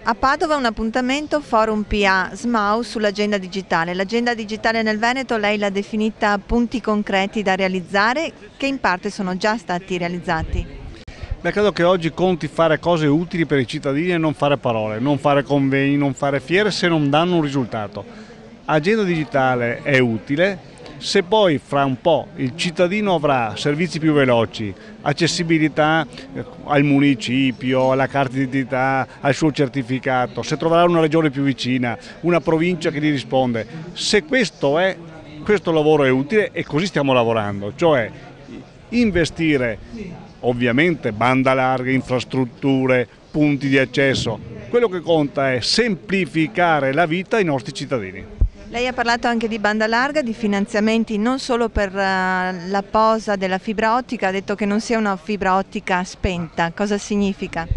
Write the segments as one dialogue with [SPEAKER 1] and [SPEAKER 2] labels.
[SPEAKER 1] A Padova un appuntamento Forum PA SMAU sull'agenda digitale. L'agenda digitale nel Veneto lei l'ha definita punti concreti da realizzare che in parte sono già stati realizzati.
[SPEAKER 2] Beh, credo che oggi conti fare cose utili per i cittadini e non fare parole, non fare convegni, non fare fiere se non danno un risultato. Agenda digitale è utile se poi fra un po' il cittadino avrà servizi più veloci, accessibilità al municipio, alla carta d'identità, al suo certificato, se troverà una regione più vicina, una provincia che gli risponde. Se questo lavoro è utile e così stiamo lavorando, cioè investire ovviamente banda larga, infrastrutture, punti di accesso. Quello che conta è semplificare la vita ai nostri cittadini.
[SPEAKER 1] Lei ha parlato anche di banda larga, di finanziamenti non solo per la posa della fibra ottica, ha detto che non sia una fibra ottica spenta. Cosa significa?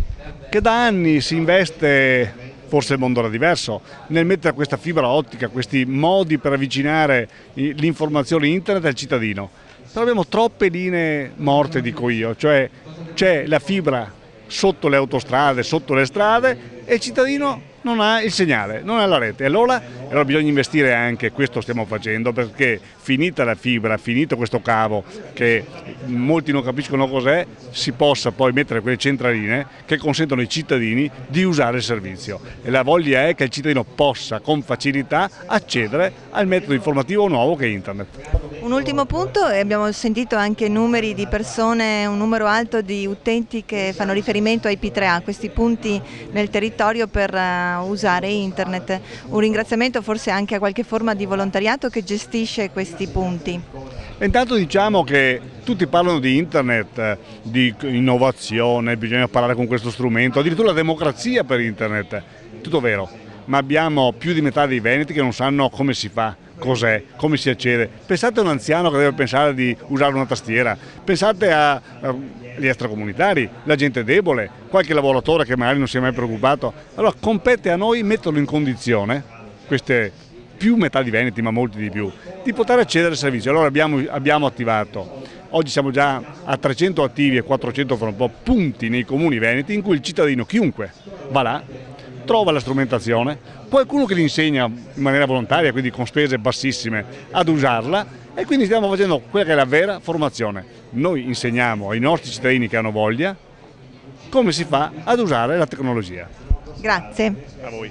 [SPEAKER 2] Che da anni si investe, forse il mondo era diverso, nel mettere questa fibra ottica, questi modi per avvicinare l'informazione internet al cittadino. Però abbiamo troppe linee morte, dico io, cioè c'è la fibra sotto le autostrade, sotto le strade e il cittadino non ha il segnale, non ha la rete. Allora bisogna investire anche, questo stiamo facendo, perché finita la fibra, finito questo cavo che molti non capiscono cos'è, si possa poi mettere quelle centraline che consentono ai cittadini di usare il servizio. E la voglia è che il cittadino possa con facilità accedere al metodo informativo nuovo che è internet.
[SPEAKER 1] Un ultimo punto, abbiamo sentito anche numeri di persone, un numero alto di utenti che fanno riferimento ai P3A, questi punti nel territorio per usare internet. Un ringraziamento forse anche a qualche forma di volontariato che gestisce questi punti.
[SPEAKER 2] Intanto diciamo che tutti parlano di internet, di innovazione, bisogna parlare con questo strumento, addirittura la democrazia per internet, tutto vero, ma abbiamo più di metà dei veneti che non sanno come si fa, cos'è, come si accede. Pensate a un anziano che deve pensare di usare una tastiera, pensate agli extracomunitari, la gente debole, qualche lavoratore che magari non si è mai preoccupato. Allora compete a noi metterlo in condizione, queste più metà di veneti ma molti di più, di poter accedere al servizio. Allora abbiamo attivato, oggi siamo già a 300 attivi e 400 fra un po' punti nei comuni veneti in cui il cittadino, chiunque, va là, trova la strumentazione, qualcuno che gli insegna in maniera volontaria, quindi con spese bassissime, ad usarla, e quindi stiamo facendo quella che è la vera formazione. Noi insegniamo ai nostri cittadini che hanno voglia come si fa ad usare la tecnologia.
[SPEAKER 1] Grazie.
[SPEAKER 2] A voi.